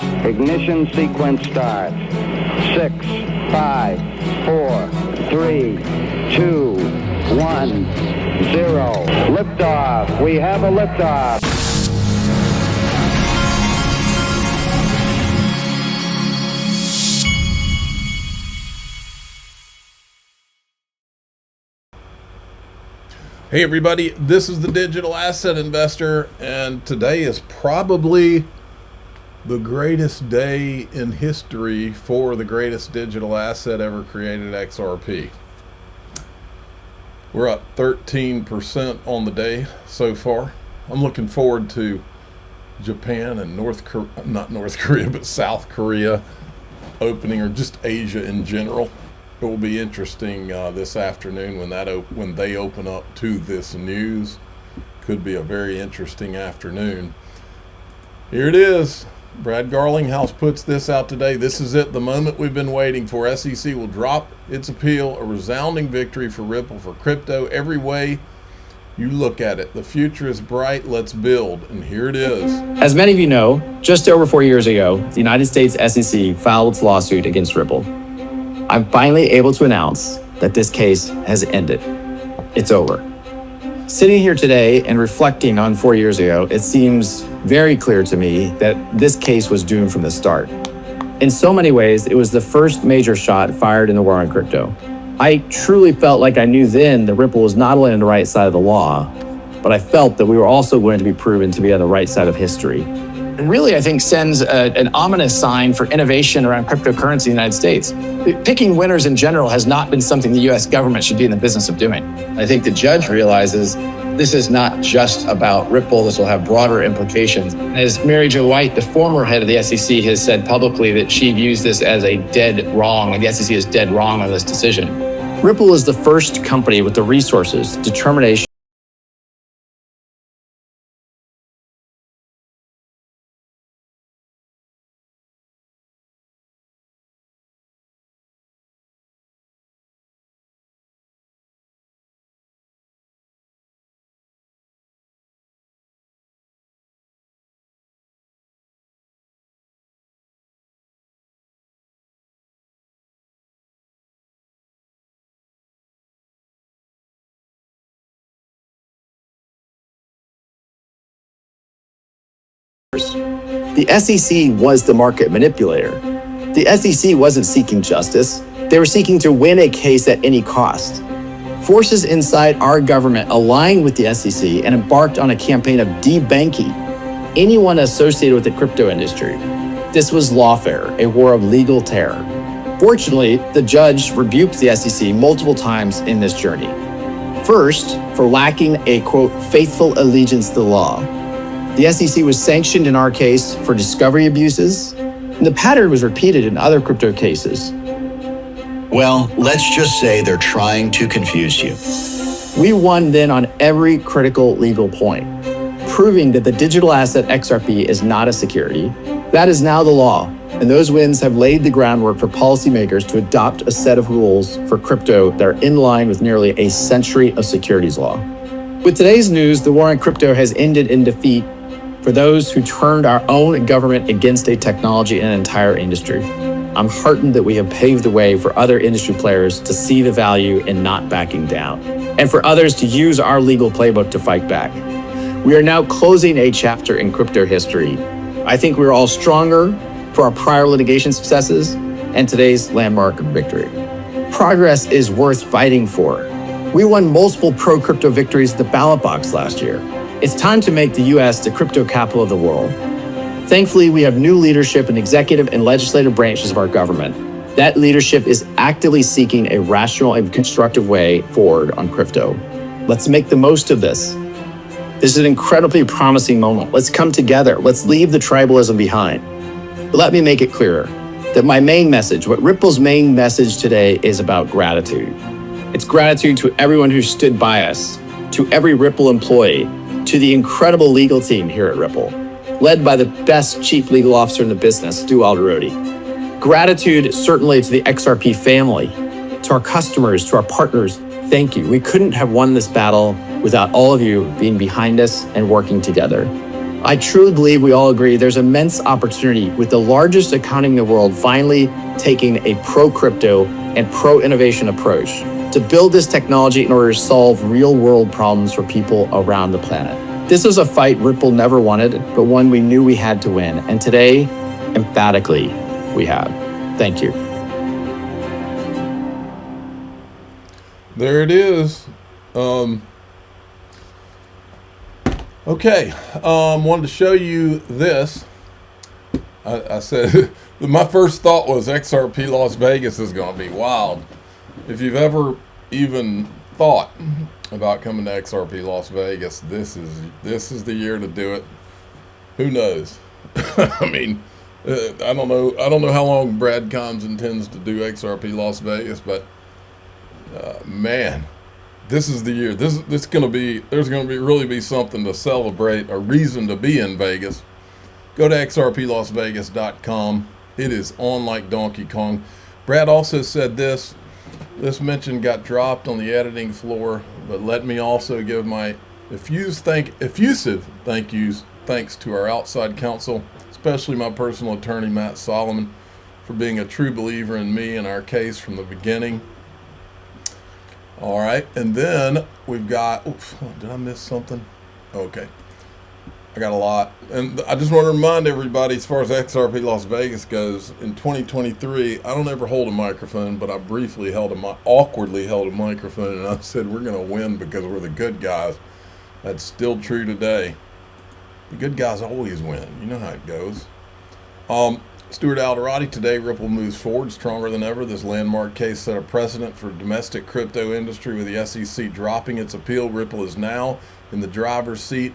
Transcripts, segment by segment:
Ignition sequence starts. 6, 5, 4, 3, 2, 1, 0. Liftoff. We have a liftoff. Hey everybody, this is the Digital Asset Investor, and today is probably the greatest day in history for the greatest digital asset ever created, XRP. We're up 13% on the day so far. I'm looking forward to Japan and South Korea opening, or just Asia in general. It will be interesting this afternoon when they open up to this news. Could be a very interesting afternoon. Here it is. Brad Garlinghouse puts this out today. This is it, the moment we've been waiting for. SEC will drop its appeal, a resounding victory for Ripple, for crypto, every way you look at it. The future is bright. Let's build. And here it is. As many of you know, just over 4 years ago, the United States SEC filed its lawsuit against Ripple. I'm finally able to announce that this case has ended. It's over. Sitting here today and reflecting on 4 years ago, it seems very clear to me that this case was doomed from the start. In so many ways, it was the first major shot fired in the war on crypto. I truly felt like I knew then that Ripple was not only on the right side of the law, but I felt that we were also going to be proven to be on the right side of history. And really, I think, sends an ominous sign for innovation around cryptocurrency in the United States. Picking winners in general has not been something the U.S. government should be in the business of doing. I think the judge realizes this is not just about Ripple. This will have broader implications. As Mary Jo White, the former head of the SEC, has said publicly that she views this as a dead wrong, and the SEC is dead wrong on this decision. Ripple is the first company with the resources, determination, The SEC was the market manipulator. The SEC wasn't seeking justice. They were seeking to win a case at any cost. Forces inside our government aligned with the SEC and embarked on a campaign of debanking anyone associated with the crypto industry. This was lawfare, a war of legal terror. Fortunately, the judge rebuked the SEC multiple times in this journey. First, for lacking a, quote, faithful allegiance to the law. The SEC was sanctioned in our case for discovery abuses, and the pattern was repeated in other crypto cases. Well, let's just say they're trying to confuse you. We won then on every critical legal point, proving that the digital asset XRP is not a security. That is now the law, and those wins have laid the groundwork for policymakers to adopt a set of rules for crypto that are in line with nearly a century of securities law. With today's news, the war on crypto has ended in defeat for those who turned our own government against a technology and an entire industry. I'm heartened that we have paved the way for other industry players to see the value in not backing down, and for others to use our legal playbook to fight back. We are now closing a chapter in crypto history. I think we're all stronger for our prior litigation successes and today's landmark victory. Progress is worth fighting for. We won multiple pro-crypto victories at the ballot box last year. It's time to make the U.S. the crypto capital of the world. Thankfully, we have new leadership in executive and legislative branches of our government. That leadership is actively seeking a rational and constructive way forward on crypto. Let's make the most of this. This is an incredibly promising moment. Let's come together. Let's leave the tribalism behind. But let me make it clearer that my main message, what Ripple's main message today, is about gratitude. It's gratitude to everyone who stood by us, to every Ripple employee, to the incredible legal team here at Ripple, led by the best chief legal officer in the business, Stu Alderodi. Gratitude certainly to the XRP family, to our customers, to our partners. Thank you. We couldn't have won this battle without all of you being behind us and working together. I truly believe we all agree there's immense opportunity with the largest economy in the world finally taking a pro-crypto and pro-innovation approach to build this technology in order to solve real-world problems for people around the planet. This was a fight Ripple never wanted, but one we knew we had to win. And today, emphatically, we have. Thank you. There it is. Okay, wanted to show you this. I said, my first thought was XRP Las Vegas is going to be wild. If you've ever even thought about coming to XRP Las Vegas, this is the year to do it. Who knows? I mean, I don't know how long Brad Combs intends to do XRP Las Vegas, but man, this is the year. There's going to be really be something to celebrate, a reason to be in Vegas. Go to xrplasvegas.com. It is on like Donkey Kong. Brad also said this mention got dropped on the editing floor, but let me also give my effusive thanks to our outside counsel, especially my personal attorney, Matt Solomon, for being a true believer in me and our case from the beginning. All right, and then we've got, did I miss something? Okay, I got a lot. And I just want to remind everybody, as far as XRP Las Vegas goes, in 2023, I don't ever hold a microphone, but I briefly awkwardly held a microphone, and I said, we're going to win because we're the good guys. That's still true today. The good guys always win. You know how it goes. Stuart Alderati, today Ripple moves forward stronger than ever. This landmark case set a precedent for domestic crypto industry with the SEC dropping its appeal. Ripple is now in the driver's seat,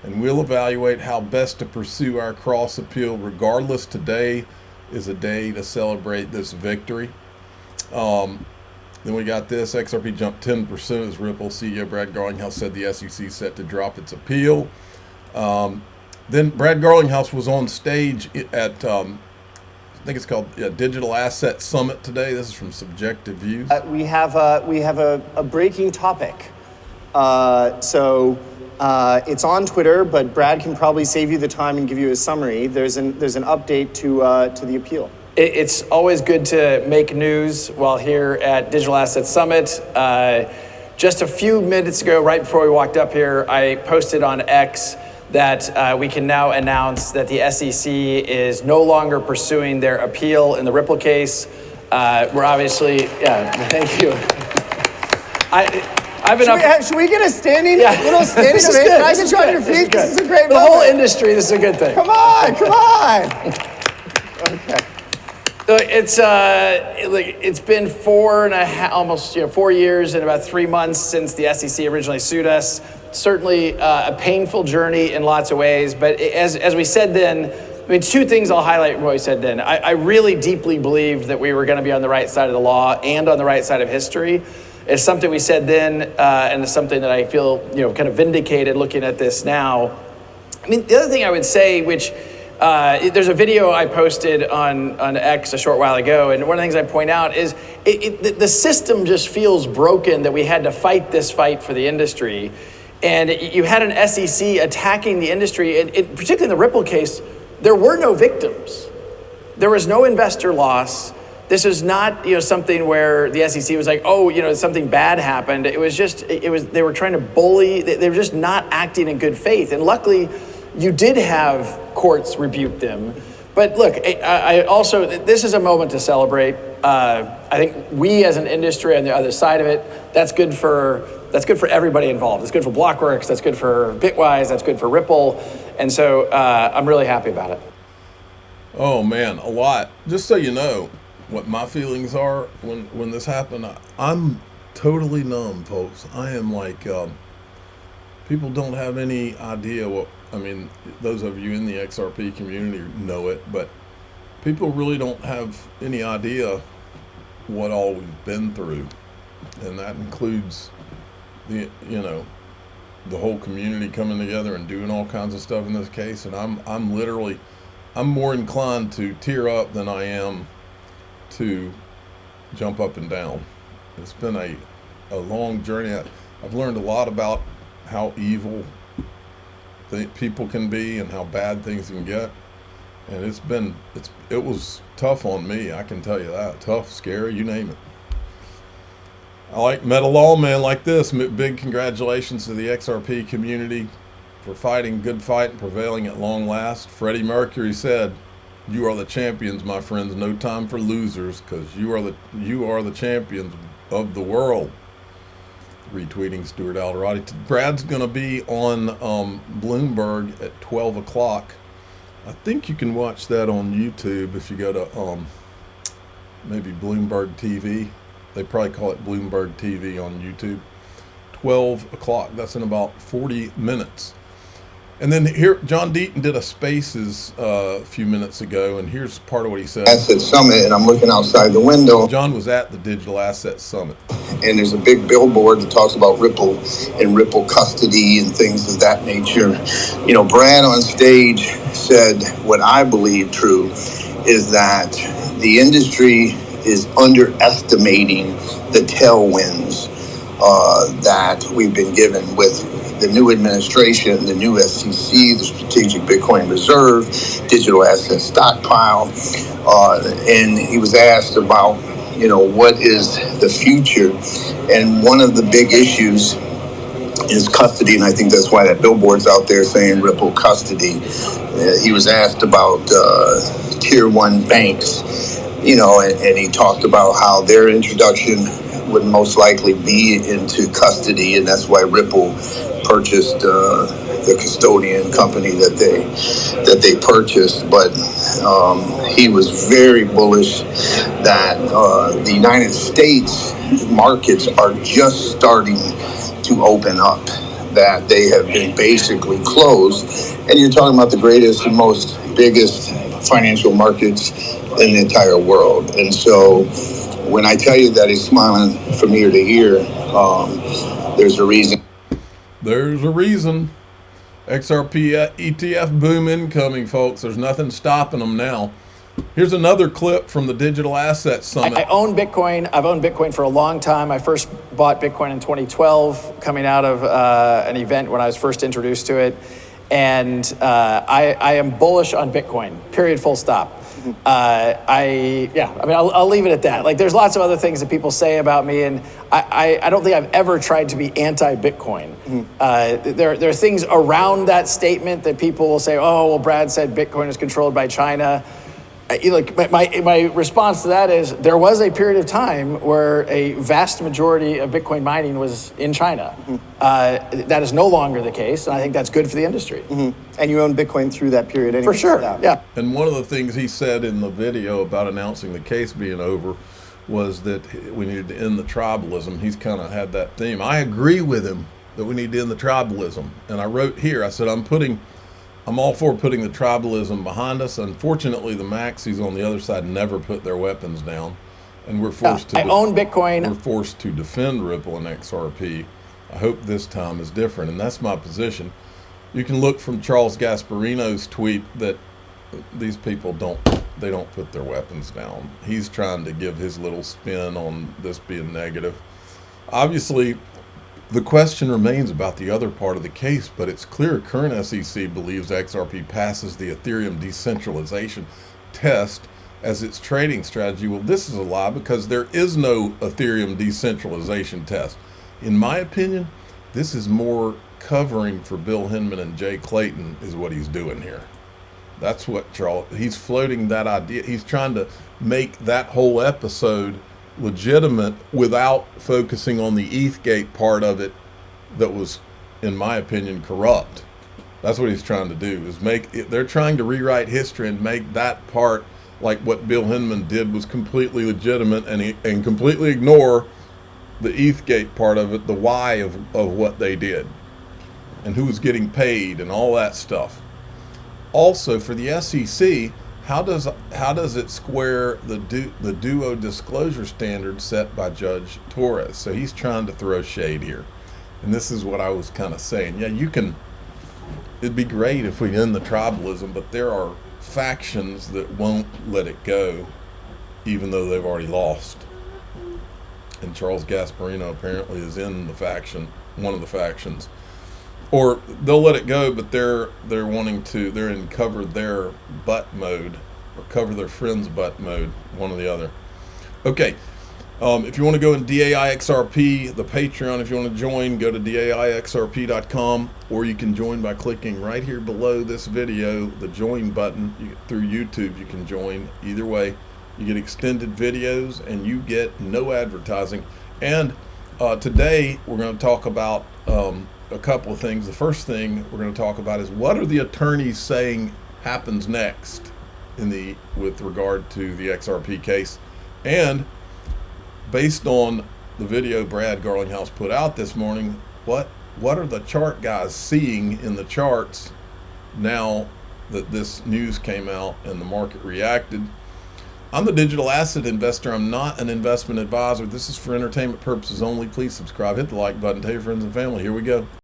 and we'll evaluate how best to pursue our cross appeal. Regardless, today is a day to celebrate this victory. Then we got this, XRP jumped 10% as Ripple CEO Brad Garlinghouse said the SEC set to drop its appeal. Then Brad Garlinghouse was on stage at I think it's called Digital Asset Summit today. This is from Subjective Views. We have a breaking topic. So it's on Twitter, but Brad can probably save you the time and give you a summary. There's an update to the appeal. It's always good to make news while here at Digital Asset Summit. Just a few minutes ago, right before we walked up here, I posted on X that we can now announce that the SEC is no longer pursuing their appeal in the Ripple case. We're obviously, thank you. I've been should we get a little standing ovation? I can try your feet. This is a great moment. The whole industry, this is a good thing. Come on. Okay. So it's been almost 4 years and about 3 months since the SEC originally sued us. Certainly a painful journey in lots of ways, but as we said then, I mean, two things I'll highlight from what we said then. I really deeply believed that we were going to be on the right side of the law and on the right side of history. It's something we said then, and it's something that I feel kind of vindicated looking at this now. I mean, the other thing I would say, which there's a video I posted on X a short while ago, and one of the things I point out is the system just feels broken that we had to fight this fight for the industry. And you had an SEC attacking the industry, and particularly in the Ripple case, there were no victims. There was no investor loss. This is not something where the SEC was like, something bad happened. It was they were trying to bully. They were just not acting in good faith. And luckily, you did have courts rebuke them. But look, I also, this is a moment to celebrate. I think we as an industry on the other side of it, that's good for everybody involved. It's good for Blockworks, that's good for Bitwise, that's good for Ripple. And so I'm really happy about it. Oh man, a lot. Just so you know what my feelings are when this happened, I'm totally numb, folks. I am like, people don't have any idea those of you in the XRP community know it, but people really don't have any idea what all we've been through. And that includes the whole community coming together and doing all kinds of stuff in this case. And I'm more inclined to tear up than I am to jump up and down. It's been a long journey. I've learned a lot about how evil people can be and how bad things can get. And it was tough on me, I can tell you that. Tough, scary, you name it. I like metal lawmen like this. Big congratulations to the XRP community for fighting good fight and prevailing at long last. Freddie Mercury said, "You are the champions, my friends. No time for losers, because you are the champions of the world." Retweeting Stuart Alderati. Brad's going to be on Bloomberg at 12 o'clock. I think you can watch that on YouTube if you go to maybe Bloomberg TV. They probably call it Bloomberg TV on YouTube. 12 o'clock. That's in about 40 minutes. And then here, John Deaton did a Spaces a few minutes ago, and here's part of what he said. Asset Summit, and I'm looking outside the window. John was at the Digital Asset Summit. And there's a big billboard that talks about Ripple and Ripple custody and things of that nature. You know, Brad on stage said what I believe true is that the industry is underestimating the tailwinds that we've been given with the new administration, the new SEC, the Strategic Bitcoin Reserve, digital asset stockpile. And he was asked about, you know, what is the future? And one of the big issues is custody, and I think that's why that billboard's out there saying Ripple custody. He was asked about tier one banks, you know, and he talked about how their introduction would most likely be into custody, and that's why Ripple purchased the custodian company that they purchased. But he was very bullish that the United States markets are just starting to open up, that they have been basically closed. And you're talking about the greatest and most biggest financial markets in the entire world. And so when I tell you that he's smiling from ear to ear, there's a reason. There's a reason. XRP ETF boom incoming, folks. There's nothing stopping them now. Here's another clip from the Digital Asset Summit. I own Bitcoin. I've owned Bitcoin for a long time. I first bought Bitcoin in 2012, coming out of an event when I was first introduced to it. And I am bullish on Bitcoin, period, full stop. I'll leave it at that. Like, there's lots of other things that people say about me, and I don't think I've ever tried to be anti-Bitcoin. There are things around that statement that people will say, oh, well, Brad said Bitcoin is controlled by China. My response to that is there was a period of time where a vast majority of Bitcoin mining was in China. That is no longer the case, and I think that's good for the industry. And you own Bitcoin through that period anyway. For sure, yeah. And one of the things he said in the video about announcing the case being over was that we needed to end the tribalism. He's kind of had that theme. I agree with him that we need to end the tribalism. And I wrote here, I said, I'm all for putting the tribalism behind us. Unfortunately, the maxis on the other side never put their weapons down, and we're forced to. I own Bitcoin. We're forced to defend Ripple and XRP. I hope this time is different, and that's my position. You can look from Charles Gasparino's tweet that these people don't put their weapons down. He's trying to give his little spin on this being negative. Obviously, the question remains about the other part of the case, but it's clear current SEC believes XRP passes the Ethereum decentralization test as its trading strategy. Well, this is a lie, because there is no Ethereum decentralization test. In my opinion, this is more covering for Bill Hinman and Jay Clayton is what he's doing here. That's what he's floating that idea. He's trying to make that whole episode legitimate without focusing on the ETHgate part of it that was, in my opinion, corrupt. That's what he's trying to do, is they're trying to rewrite history and make that part, like what Bill Hinman did, was completely legitimate, and completely ignore the ETHgate part of it, the why of what they did and who was getting paid and all that stuff. Also, for the SEC, how does it square the duo disclosure standard set by Judge Torres? So he's trying to throw shade here. And this is what I was kind of saying. Yeah, it'd be great if we end the tribalism, but there are factions that won't let it go, even though they've already lost. And Charles Gasparino apparently is in the faction, one of the factions. or they'll let it go, but they're in cover their butt mode or cover their friend's butt mode, one or the other. Okay. If you want to go in DAI XRP, the Patreon, if you want to join, go to DAIXRP.com, or you can join by clicking right here below this video, the join button. Through YouTube, you can join. Either way, you get extended videos and you get no advertising. And today we're going to talk about a couple of things. The first thing we're going to talk about is what are the attorneys saying happens next with regard to the XRP case. And based on the video Brad Garlinghouse put out this morning, what are the chart guys seeing in the charts now that this news came out and the market reacted? I'm the digital asset investor. I'm not an investment advisor. This is for entertainment purposes only. Please subscribe, hit the like button, tell your friends and family. Here we go.